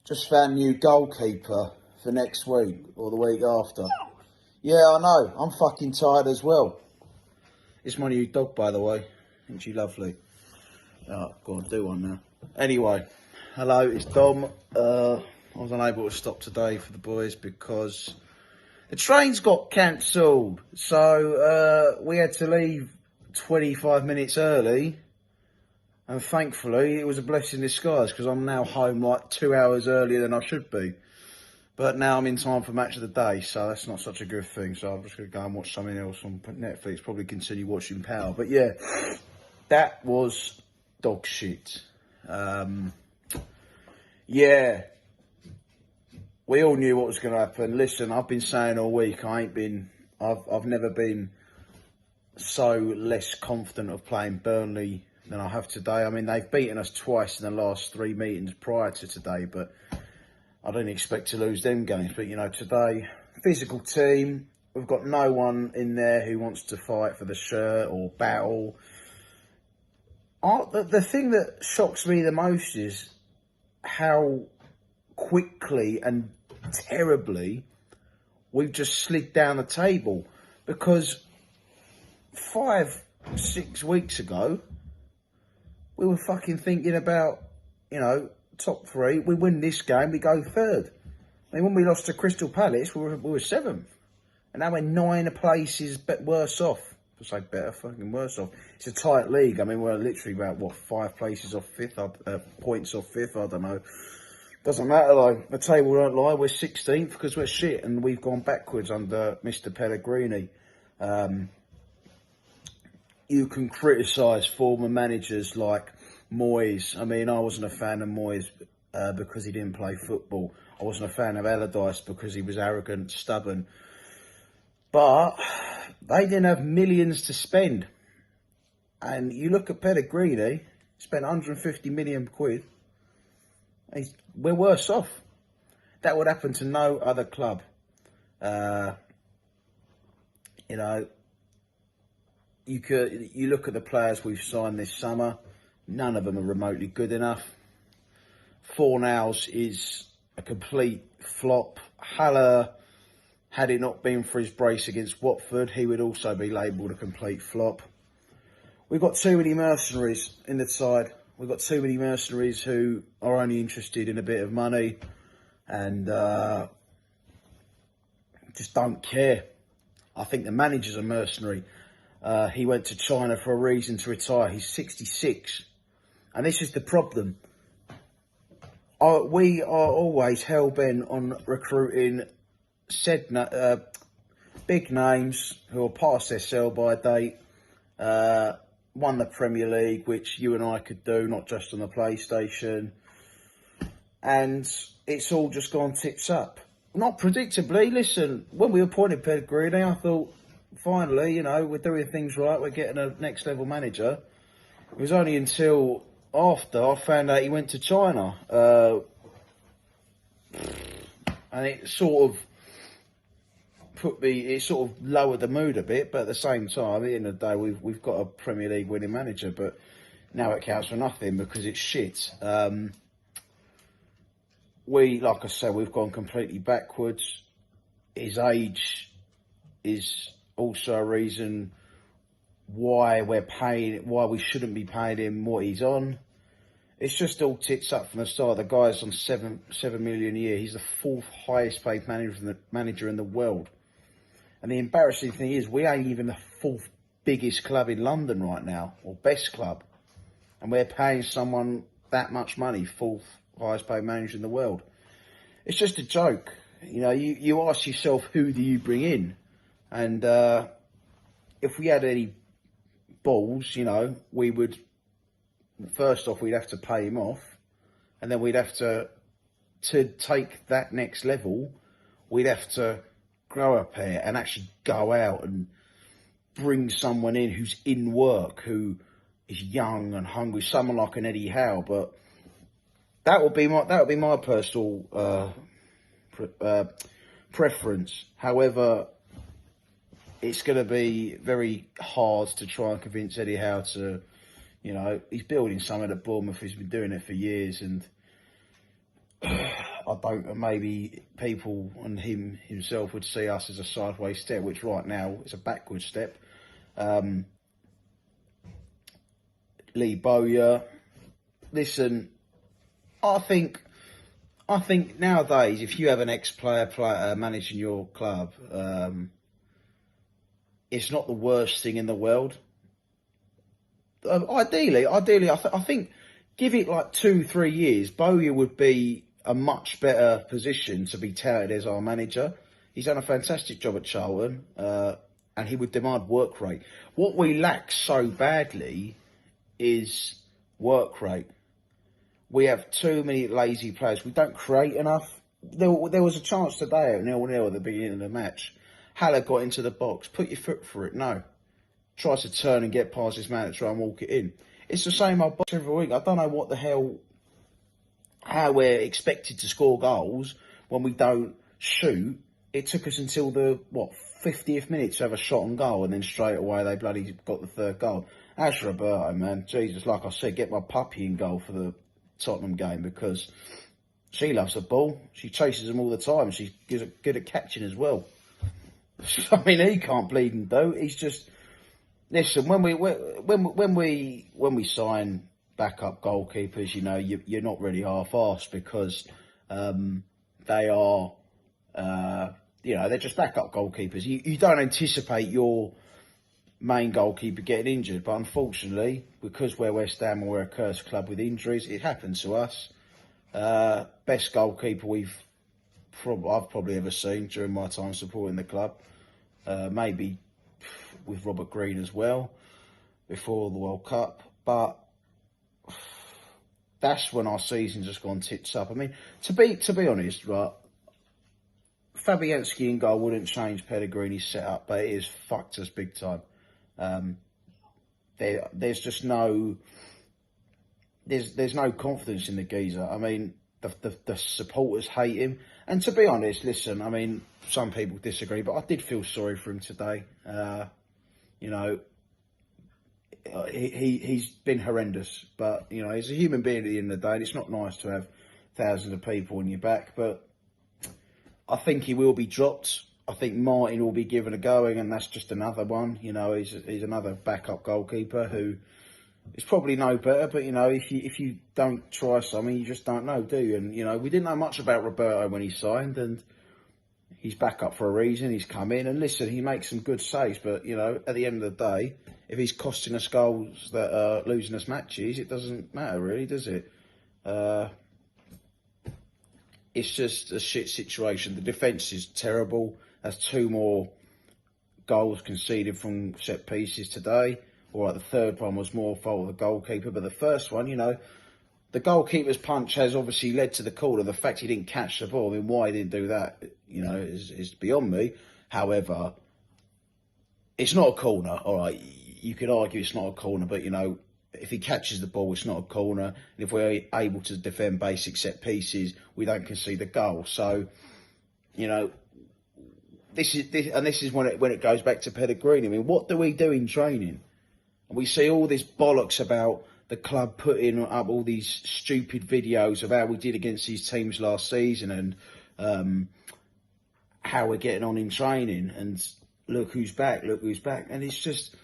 Just found a new goalkeeper for next week or the week after. Yeah, I know. I'm fucking tired as well. It's my new dog, by the way. Isn't she lovely? Oh, go on, do one now. Anyway, hello, it's Dom. I was unable to stop today for the boys because the trains got cancelled. So we had to leave 25 minutes early. And thankfully, it was a blessing in disguise because I'm now home like 2 hours earlier than I should be. But now I'm in time for match of the day, so that's not such a good thing. So I'm just going to go and watch something else on Netflix, probably continue watching Power. But yeah, that was dog shit. Yeah, we all knew what was going to happen. Listen, I've been saying all week, I've never been so less confident of playing Burnley than I have today. I mean, they've beaten us twice in the last 3 meetings prior to today, but I didn't expect to lose them games. But, you know, today, physical team, we've got no one in there who wants to fight for the shirt or battle. The thing that shocks me the most is how quickly and terribly we've just slid down the table. Because 5-6 weeks ago, we were fucking thinking about, you know, top three. We win this game, we go third. I mean, when we lost to Crystal Palace, we were seventh. And now we're 9 places worse off. I say better, fucking worse off. It's a tight league. I mean, we're literally about, what, 5 places off fifth, points off fifth, I don't know. Doesn't matter though. The table don't lie. We're 16th because we're shit and we've gone backwards under Mr. Pellegrini. You can criticise former managers like Moyes. I mean, I wasn't a fan of Moyes because he didn't play football. I wasn't a fan of Allardyce because he was arrogant, stubborn. But they didn't have millions to spend. And you look at Pellegrini, spent 150 million quid. We're worse off. That would happen to no other club. You know, you look at the players we've signed this summer, none of them are remotely good enough. Fornals is a complete flop. Haller, had it not been for his brace against Watford, he would also be labelled a complete flop. We've got too many mercenaries in the side. We've got too many mercenaries who are only interested in a bit of money and just don't care. I think the manager's a mercenary. He went to China for a reason to retire. He's 66. And this is the problem. We are always hell-bent on recruiting big names who are past their sell-by date, won the Premier League, which you and I could do, not just on the PlayStation. And it's all just gone tits up. Not predictably. Listen, when we appointed Pellegrini, I thought, finally, you know, we're doing things right. We're getting a next level manager. It was only until after I found out he went to China. And it sort of lowered the mood a bit. But at the same time, at the end of the day, we've got a Premier League winning manager. But now it counts for nothing because it's shit. Like I said, we've gone completely backwards. His age is also a reason why we shouldn't be paying him what he's on. It's just all tits up from the start. The guy's on 7 million a year. He's the 4th highest paid manager in the world. And the embarrassing thing is, we ain't even the 4th biggest club in London right now, or best club. And we're paying someone that much money, 4th highest paid manager in the world. It's just a joke. You know, you ask yourself, who do you bring in? And if we had any balls, you know, we would, first off, we'd have to pay him off. And then we'd have to take that next level, we'd have to grow a pair and actually go out and bring someone in who's in work, who is young and hungry, someone like an Eddie Howe. But that would be my personal preference. However, it's going to be very hard to try and convince Eddie Howe to, you know, he's building something at Bournemouth. He's been doing it for years, and I don't. Maybe people and himself would see us as a sideways step, which right now is a backward step. Lee Bowyer. Listen, I think nowadays, if you have an ex-player managing your club, it's not the worst thing in the world. Ideally, I think give it like 2-3 years, Bowyer would be a much better position to be touted as our manager. He's done a fantastic job at Charlton, and he would demand work rate. What we lack so badly is work rate. We have too many lazy players. We don't create enough. There was a chance today at 0-0 at the beginning of the match. Haller got into the box. Put your foot for it. No. Tries to turn and get past his man to try and walk it in. It's the same old box every week. I don't know what the hell, how we're expected to score goals when we don't shoot. It took us until the, 50th minute to have a shot on goal, and then straight away they bloody got the third goal. As Roberto, man, Jesus, like I said, get my puppy in goal for the Tottenham game, because she loves the ball. She chases them all the time. She's good at catching as well. I mean, he can't bleed and do. He's just, listen. When we sign backup goalkeepers, you know, you're not really half-arsed, because they are, they're just backup goalkeepers. You don't anticipate your main goalkeeper getting injured, but unfortunately, because we're West Ham and we're a cursed club with injuries, it happens to us. Best goalkeeper I've probably ever seen during my time supporting the club. Maybe with Robert Green as well before the World Cup, but that's when our season's just gone tits up. I mean, to be honest, right, Fabianski in goal wouldn't change Pellegrini's setup, but it has fucked us big time. There's just no confidence in the geezer. I mean, the supporters hate him, and to be honest, listen, I mean, some people disagree, but I did feel sorry for him today. He's been horrendous, but you know, he's a human being at the end of the day, and it's not nice to have thousands of people on your back, but I think he will be dropped. I think Martin will be given a going, and that's just another one. You know, he's another backup goalkeeper who is probably no better. But you know, if you don't try something, you just don't know, do you? And you know, we didn't know much about Roberto when he signed, and he's back up for a reason. He's come in, and listen, he makes some good saves. But you know, at the end of the day, if he's costing us goals that are losing us matches, it doesn't matter really, does it? It's just a shit situation. The defence is terrible. That's 2 more goals conceded from set pieces today. All right, the third one was more fault of the goalkeeper, but the first one, you know, the goalkeeper's punch has obviously led to the corner. The fact he didn't catch the ball, I mean, why he didn't do that, you know, is beyond me. However, it's not a corner. All right, you could argue it's not a corner, but you know, if he catches the ball, it's not a corner. And if we're able to defend basic set pieces, we don't concede a goal. So, you know, this is when it goes back to Pellegrini. I mean, what do we do in training? And we see all this bollocks about the club putting up all these stupid videos of how we did against these teams last season, and how we're getting on in training. And look who's back, and it's just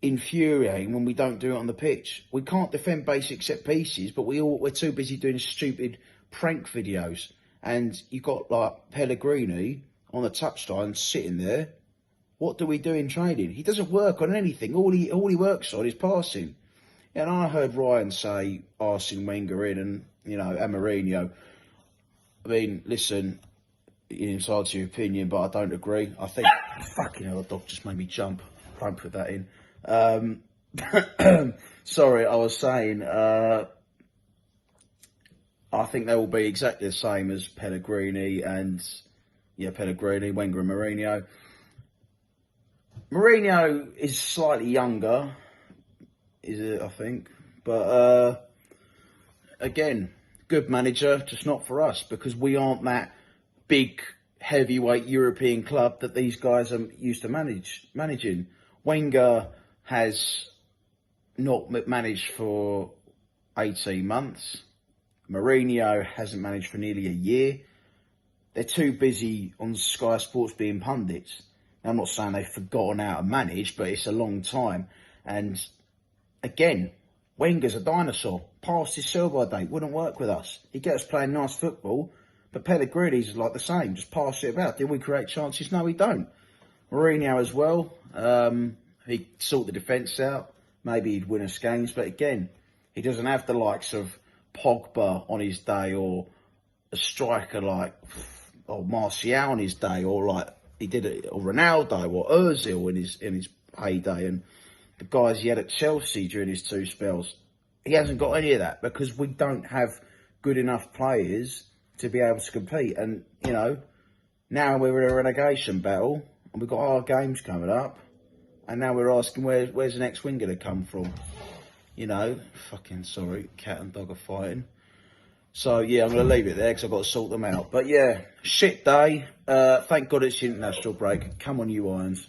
infuriating when we don't do it on the pitch. We can't defend basic set pieces, but we're too busy doing stupid prank videos. And you've got like Pellegrini on the touchline sitting there. What do we do in training? He doesn't work on anything. All he works on is passing. And I heard Ryan say Arsene Wenger in, and you know, and Mourinho. I mean, listen, you're entitled to your opinion, but I don't agree. I think fucking hell, the dog just made me jump. Don't put that in. Sorry, I was saying, I think they will be exactly the same as Pellegrini and, Pellegrini, Wenger and Mourinho. Mourinho is slightly younger, is it, I think. But, again, good manager, just not for us, because we aren't that big, heavyweight European club that these guys are used to managing. Wenger has not managed for 18 months. Mourinho hasn't managed for nearly a year. They're too busy on Sky Sports being pundits. Now, I'm not saying they've forgotten how to manage, but it's a long time. And again, Wenger's a dinosaur. Past his sell-by date, wouldn't work with us. He gets us playing nice football, but Pellegrini's like the same. Just pass it about. Did we create chances? No, we don't. Mourinho as well. He sorted the defence out. Maybe he'd win us games, but again, he doesn't have the likes of Pogba on his day, or a striker like Martial on his day, or like he did it, or Ronaldo, or Ozil in his heyday, and the guys he had at Chelsea during his 2 spells. He hasn't got any of that because we don't have good enough players to be able to compete. And you know, now we're in a relegation battle, and we've got our games coming up, and now we're asking where's the next winger to come from. You know, fucking sorry, cat and dog are fighting. So, yeah, I'm going to leave it there because I've got to sort them out. But, yeah, shit day. Thank God it's the international break. Come on, you Irons.